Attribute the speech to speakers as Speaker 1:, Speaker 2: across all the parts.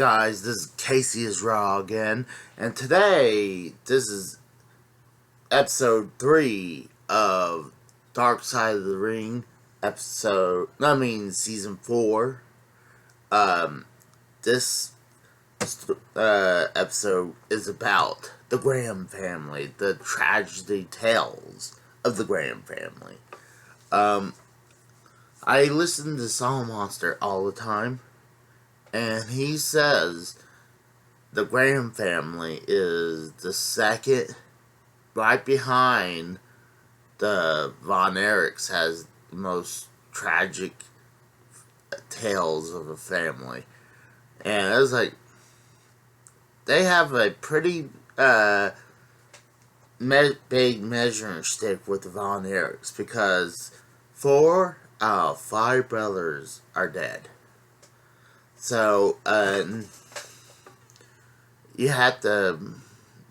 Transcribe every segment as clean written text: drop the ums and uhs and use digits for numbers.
Speaker 1: guys? This is Casey is Raw again, and today this is episode 3 of Dark Side of the Ring, season 4. This episode is about the Graham family, the tragedy tales of the Graham family. I listen to Song Monster all the time, and he says the Graham family is the second, right behind the Von Erichs, has the most tragic tales of a family. And I was like, they have a pretty big measuring stick with the Von Erichs, because 4 out of 5 brothers are dead. So, you have to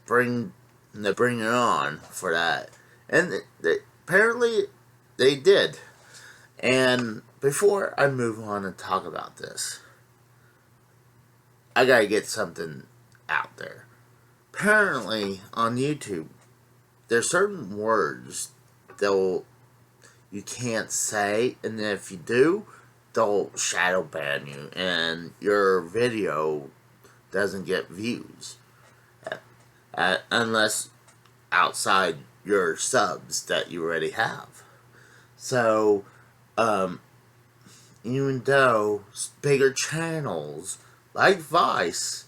Speaker 1: bring it on for that. And apparently they did. And before I move on and talk about this, I gotta get something out there. Apparently, on YouTube, there's certain words you can't say, and if you do, they'll shadow ban you, and your video doesn't get views. Unless outside your subs that you already have. So, even though bigger channels like Vice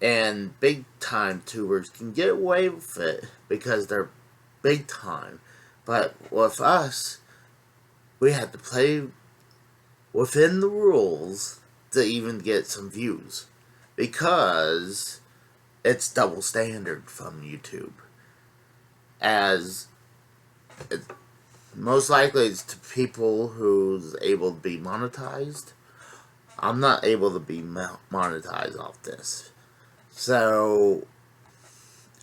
Speaker 1: and big time tubers can get away with it because they're big time, but with us, we have to play within the rules to even get some views, because it's double standard from YouTube. As most likely it's to people who's able to be monetized. I'm not able to be monetized off this. So,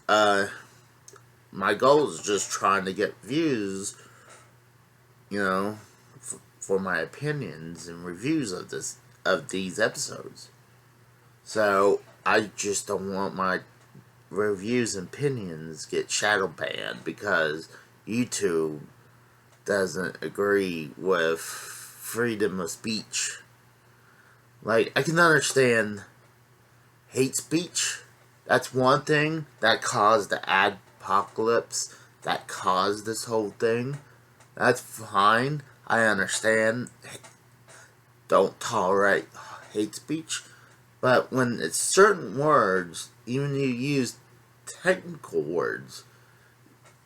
Speaker 1: my goal is just trying to get views, for my opinions and reviews of these episodes. So, I just don't want my reviews and opinions get shadow banned because YouTube doesn't agree with freedom of speech. Like, I can understand hate speech. That's one thing that caused the adpocalypse, that caused this whole thing. That's fine. I understand. Don't tolerate hate speech. But when it's certain words, even you use technical words,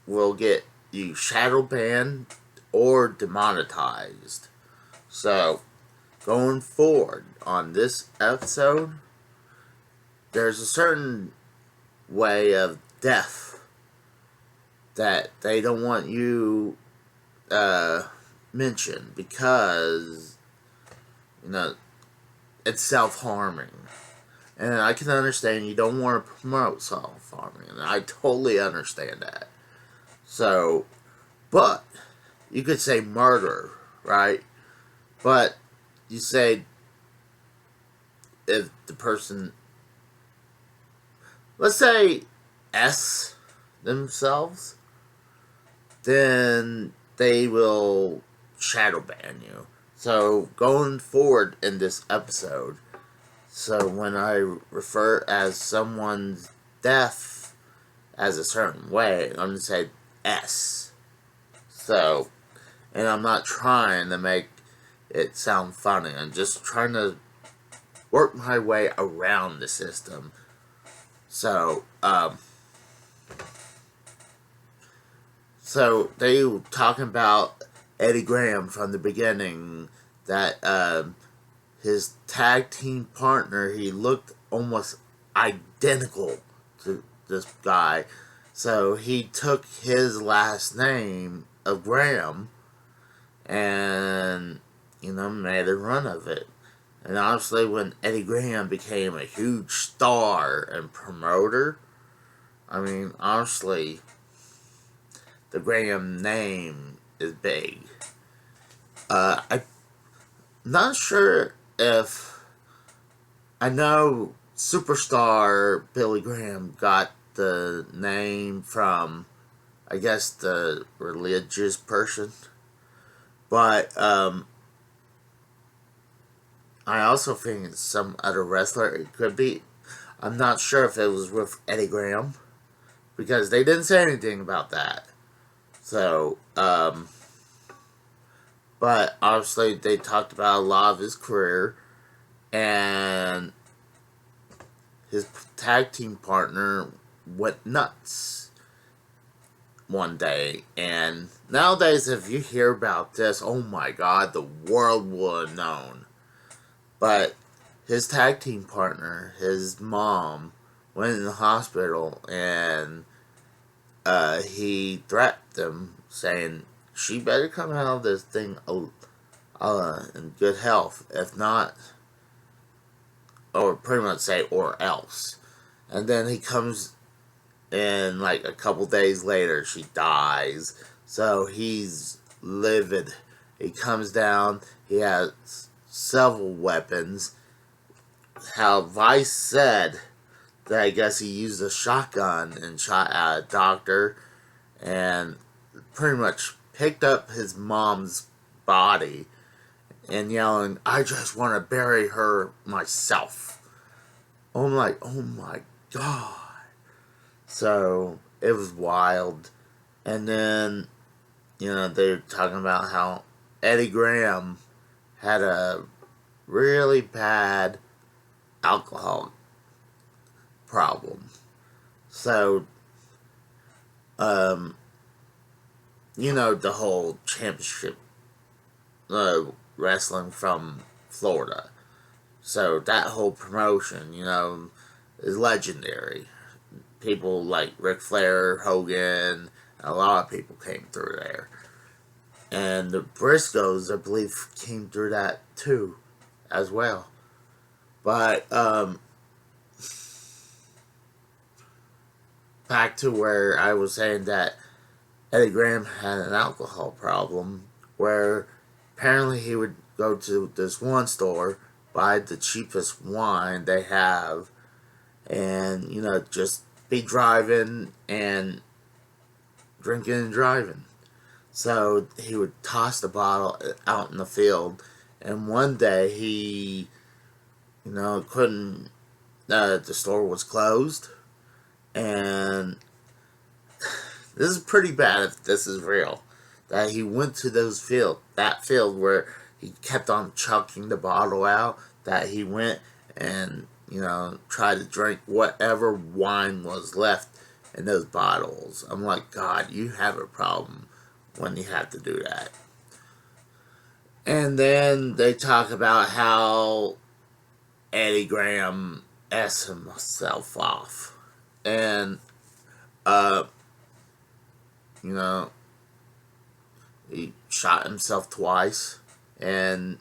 Speaker 1: will get you shadow banned or demonetized. So, going forward on this episode, there's a certain way of death that they don't want you mentioned, because it's self-harming. And I can understand you don't want to promote self-harming, and I totally understand that. So, but you could say murder, right? But you say, if the person, let's say S themselves, then they will shadow ban you. So, going forward in this episode, so when I refer as someone's death as a certain way, I'm going to say S. So, and I'm not trying to make it sound funny. I'm just trying to work my way around the system. So, they were talking about Eddie Graham from the beginning, that his tag team partner, he looked almost identical to this guy. So he took his last name of Graham and, made a run of it. And honestly, when Eddie Graham became a huge star and promoter, honestly, the Graham name is big. I'm not sure if I know superstar Billy Graham got the name from, I guess, the religious person. But I also think it's some other wrestler. It could be. I'm not sure if it was with Eddie Graham, because they didn't say anything about that. So, but obviously they talked about a lot of his career, and his tag team partner went nuts one day. And nowadays, if you hear about this, oh my god, the world would have known. But his tag team partner, his mom, went in the hospital, and he threatened them, saying she better come out of this thing in good health. If not, or pretty much say, or else. And then he comes in, like, a couple days later, she dies. So he's livid. He comes down, he has several weapons. How Vice said that I guess he used a shotgun and shot at a doctor, and pretty much picked up his mom's body and yelling, "I just want to bury her myself." I'm like, oh my god. So it was wild. And then, they're talking about how Eddie Graham had a really bad alcohol problem. So, the whole championship wrestling from Florida. So that whole promotion, is legendary. People like Ric Flair, Hogan, a lot of people came through there. And the Briscoes, I believe, came through that too, as well. But, back to where I was saying that Eddie Graham had an alcohol problem, where apparently he would go to this one store, buy the cheapest wine they have, and, just be driving and drinking and driving. So he would toss the bottle out in the field, and one day he, couldn't, the store was closed, and this is pretty bad if this is real, that he went to that field where he kept on chucking the bottle out, that he went and, tried to drink whatever wine was left in those bottles. I'm like, God, you have a problem when you have to do that. And then they talk about how Eddie Graham S himself off. And, he shot himself twice. And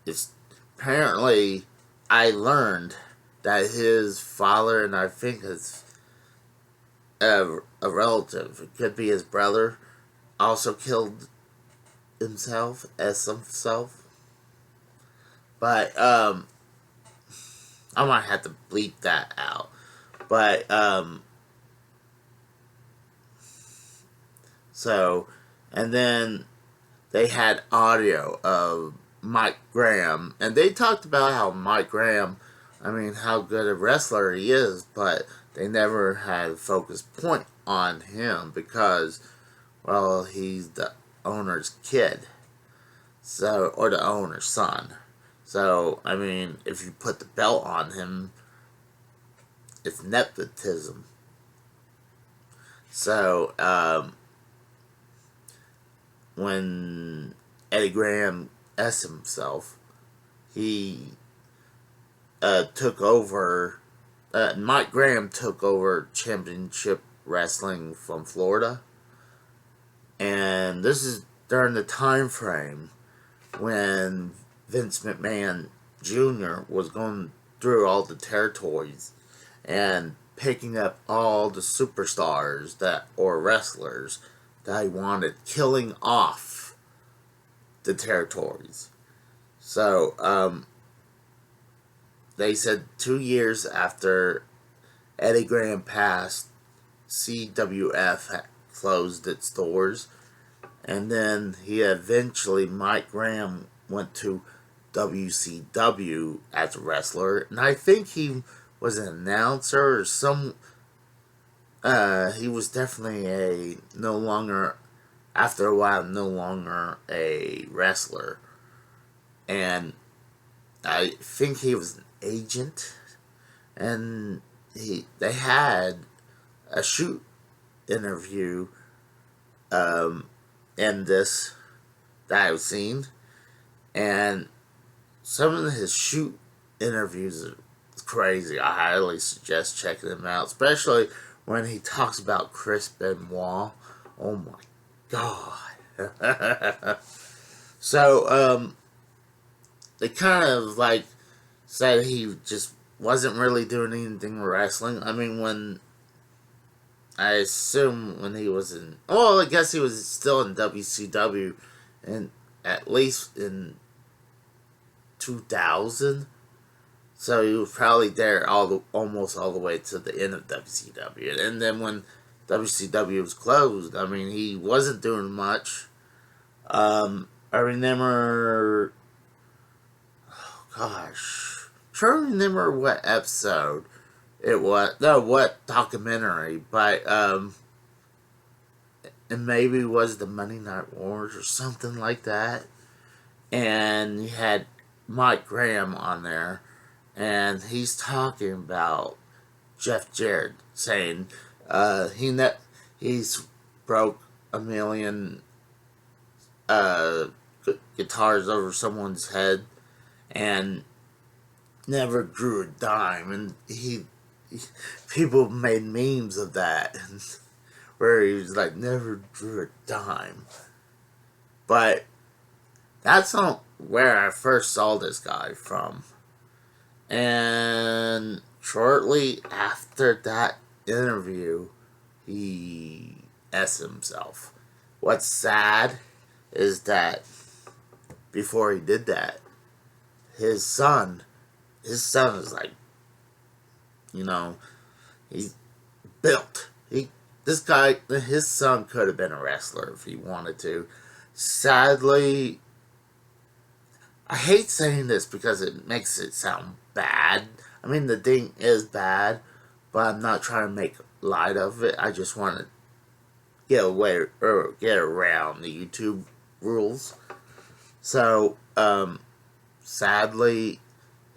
Speaker 1: it's apparently, I learned that his father, and I think his a relative, it could be his brother, also killed himself as himself. But I might have to bleep that out. But so, and then they had audio of Mike Graham, and they talked about how Mike Graham, how good a wrestler he is, but they never had a focus point on him because, well, he's the owner's kid. So, or the owner's son. So, if you put the belt on him, it's nepotism. So, when Eddie Graham S himself, he took over, Mike Graham took over championship wrestling from Florida. And this is during the time frame when Vince McMahon Jr. was going through all the territories and picking up all the superstars or wrestlers that he wanted, killing off the territories. So, they said 2 years after Eddie Graham passed, CWF closed its doors, and then Mike Graham went to WCW as a wrestler, and I think he was an announcer or some. He was definitely after a while, no longer a wrestler, and I think he was an agent, and they had a shoot interview in this that I've seen, and some of his shoot interviews are crazy. I highly suggest checking them out, especially when he talks about Chris Benoit. Oh my god. So, they kind of like said he just wasn't really doing anything wrestling. I mean, I assume when he was in, well, I guess he was still in WCW, and at least in 2000. So he was probably there almost all the way to the end of WCW. And then when WCW was closed, I mean, he wasn't doing much. I remember, oh gosh, I'm trying to remember what episode it was, no, what documentary, but, and maybe it was the Monday Night Wars or something like that. And you had Mike Graham on there, and he's talking about Jeff Jarrett, saying he's broke a million guitars over someone's head and never drew a dime, and people made memes of that where he was like, never drew a dime. But that's not where I first saw this guy from. And shortly after that interview, he S himself. What's sad is that before he did that, his son is like, he's built. His son could have been a wrestler if he wanted to. Sadly, I hate saying this because it makes it sound bad. I mean, the thing is bad, but I'm not trying to make light of it. I just want to get around the YouTube rules. So, sadly,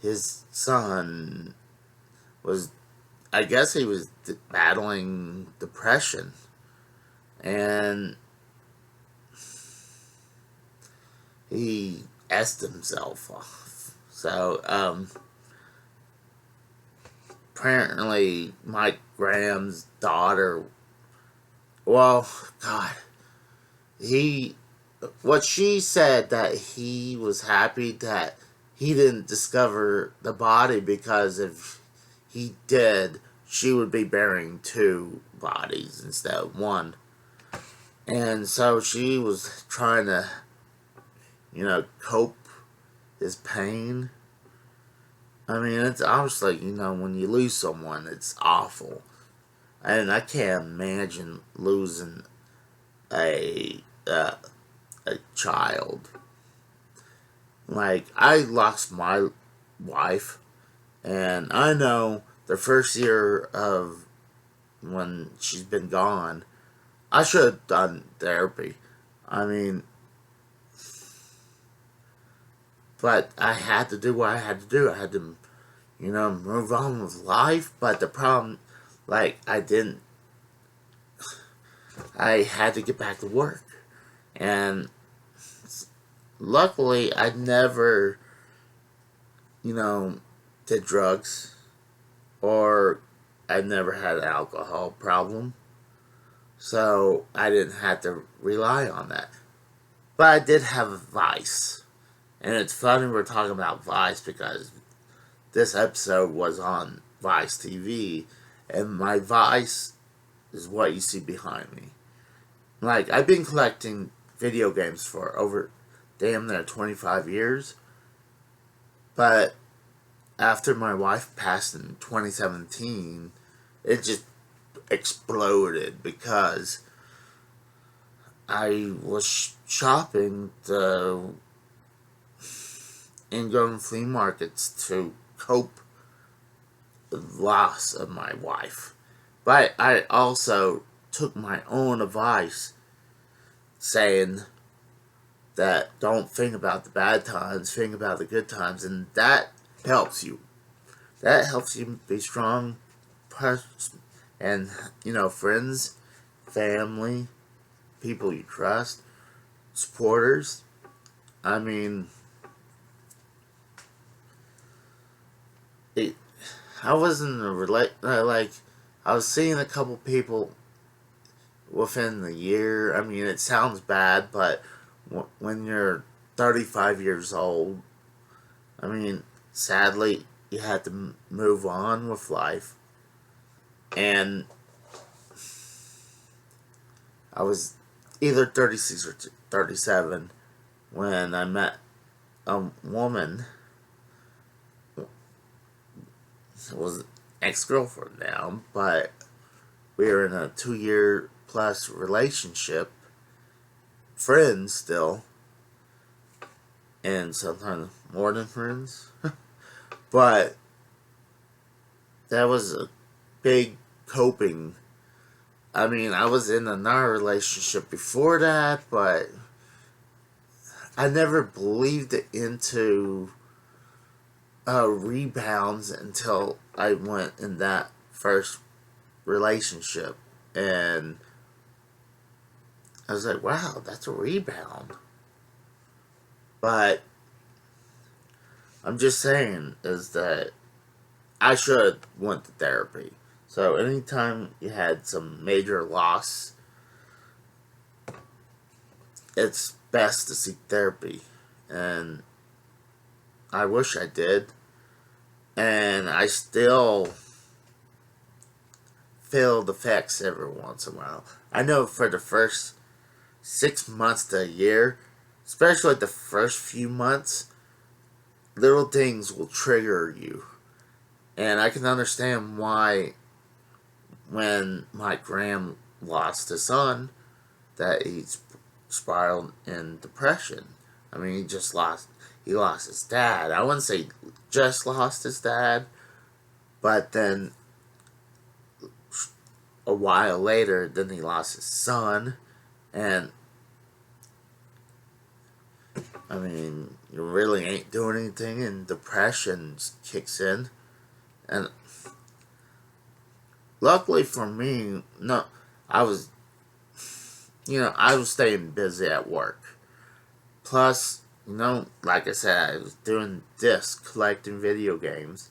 Speaker 1: his son I guess he was battling depression, and he S'd himself off. So, apparently Mike Graham's daughter, well, God, what she said, that he was happy that he didn't discover the body, because if he did, she would be burying two bodies instead of one. And so she was trying to, cope his pain. I mean, it's obviously, when you lose someone, it's awful. And I can't imagine losing a child. Like, I lost my wife, and I know the first year of when she's been gone, I should have done therapy. I mean, but I had to do what I had to do. I had to, move on with life. But the problem, I had to get back to work. And luckily, I never, did drugs, or I never had an alcohol problem. So I didn't have to rely on that. But I did have a vice. And it's funny we're talking about Vice, because this episode was on Vice TV, and my vice is what you see behind me. I've been collecting video games for over damn near 25 years, but after my wife passed in 2017, it just exploded because I was shopping and going to flea markets to cope with the loss of my wife. But I also took my own advice saying that don't think about the bad times, think about the good times, and that helps you. That helps you be strong, and friends, family, people you trust, supporters. I mean, I wasn't I was seeing a couple people within the year. I mean, it sounds bad, but when you're 35 years old, I mean, sadly, you had to move on with life. And I was either 36 or 37 when I met a woman. It was ex-girlfriend now, but we were in a 2-year plus relationship, friends still, and sometimes more than friends. But that was a big coping. I mean, I was in another relationship before that, but I never believed into rebounds until I went in that first relationship. And I was like, wow, that's a rebound. But I'm just saying is that I should have went to therapy. So anytime you had some major loss, it's best to seek therapy. And I wish I did. And I still feel the effects every once in a while. I know for the first 6 months to a year, especially the first few months, little things will trigger you. And I can understand why when Mike Graham lost his son, that he spiraled in depression. I mean, he lost his dad. I wouldn't say he just lost his dad, but then a while later, then he lost his son, and I mean, you really ain't doing anything, and depression kicks in. And luckily for me, no, I was staying busy at work. Plus, like I said, I was doing discs, collecting video games,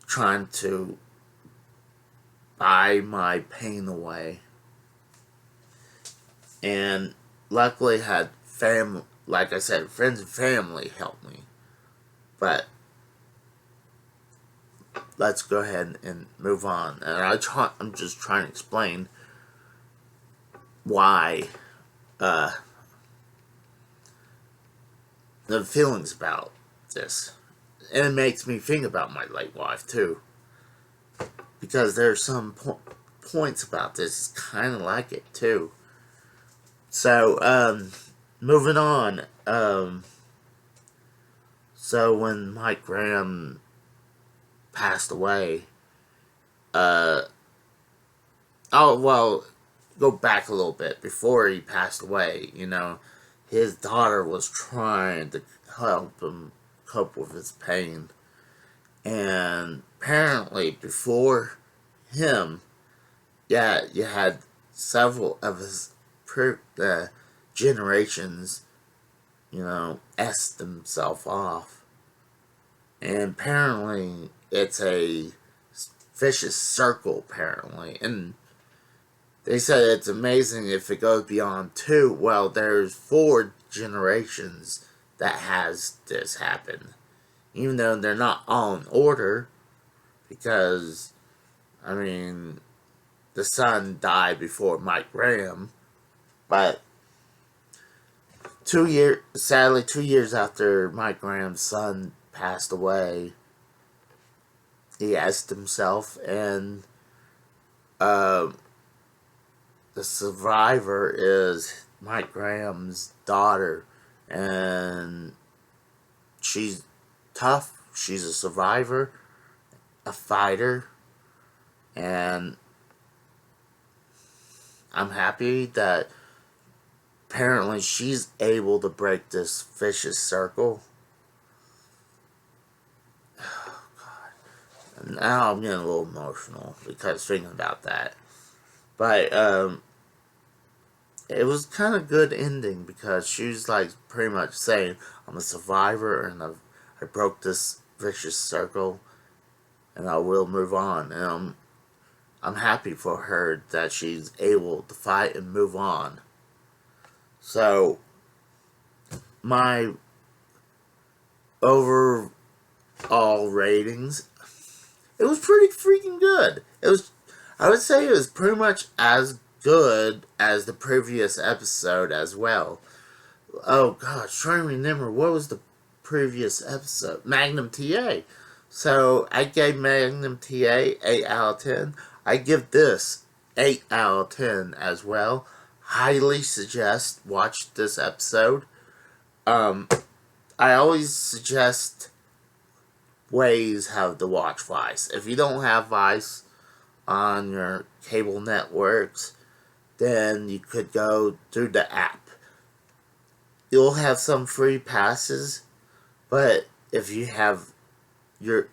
Speaker 1: trying to buy my pain away. And luckily had family, like I said, friends and family helped me. But let's go ahead and move on. And I'm just trying to explain why the feelings about this. And it makes me think about my late wife, too. Because there's some points about this, kind of like it, too. So, moving on. So when Mike Graham passed away, go back a little bit. Before he passed away, his daughter was trying to help him cope with his pain. And apparently before him, you had several of his generations, S themselves off. And apparently it's a vicious circle, apparently. And they said it's amazing if it goes beyond 2. Well, there's 4 generations that has this happen. Even though they're not all in order. Because, I mean, the son died before Mike Graham. But sadly 2 years after Mike Graham's son passed away, he asked himself, and uh, the survivor is Mike Graham's daughter, and she's tough. She's a survivor, a fighter, and I'm happy that apparently she's able to break this vicious circle. And now I'm getting a little emotional because thinking about that. But it was kind of good ending because she was like pretty much saying, I'm a survivor and I broke this vicious circle and I will move on. And I'm happy for her that she's able to fight and move on. So, my overall ratings, it was pretty freaking good. I would say it was pretty much as good as the previous episode as well. Oh gosh, trying to remember, what was the previous episode? Magnum TA. So, I gave Magnum TA 8 out of 10. I give this 8 out of 10 as well. Highly suggest watch this episode. I always suggest ways how to watch Vice. If you don't have Vice on your cable networks, then you could go through the app. You'll have some free passes, but if you have your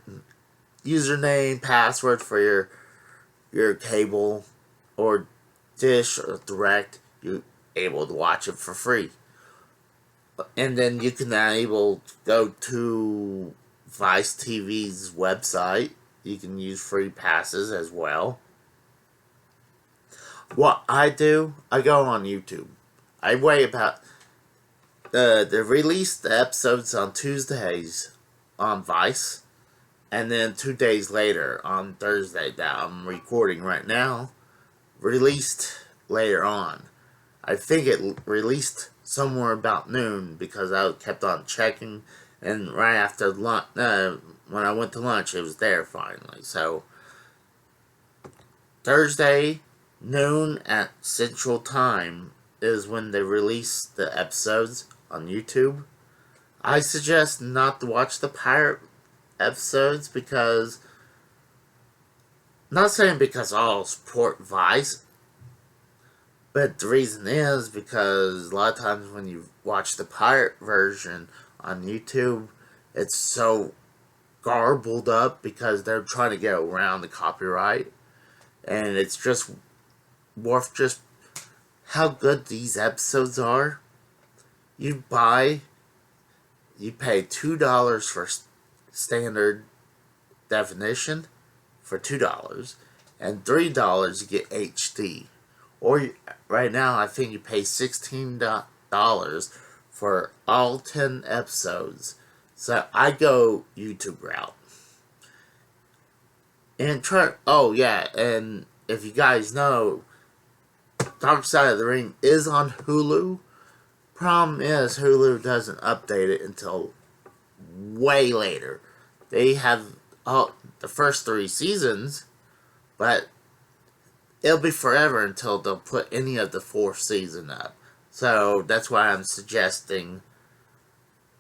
Speaker 1: username, password for your cable or dish or direct, you're able to watch it for free. And then you can able to go to Vice TV's website. You can use free passes as well. What I do, I go on YouTube. I wait about they release the episodes on Tuesdays on Vice, and then 2 days later on Thursday that I'm recording right now, released later on. I think it released somewhere about noon because I kept on checking, and right after lunch, when I went to lunch, it was there finally. So Thursday noon at Central Time is when they release the episodes on YouTube. I suggest not to watch the pirate episodes because, not saying because I'll support Vice, but the reason is because a lot of times when you watch the pirate version on YouTube, it's so garbled up because they're trying to get around the copyright. And it's just worth just how good these episodes are. You pay $2 for standard definition for $2, and $3 you get HD. Or right now, I think you pay $16 for all 10 episodes. So I go YouTube route. And and if you guys know, Dark Side of the Ring is on Hulu. Problem is, Hulu doesn't update it until way later. They have the first 3 seasons, but it'll be forever until they'll put any of the 4th season up. So that's why I'm suggesting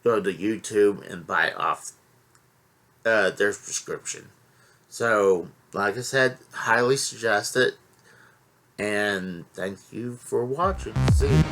Speaker 1: go to YouTube and buy off their subscription. So, like I said, highly suggest it. And thank you for watching. See you.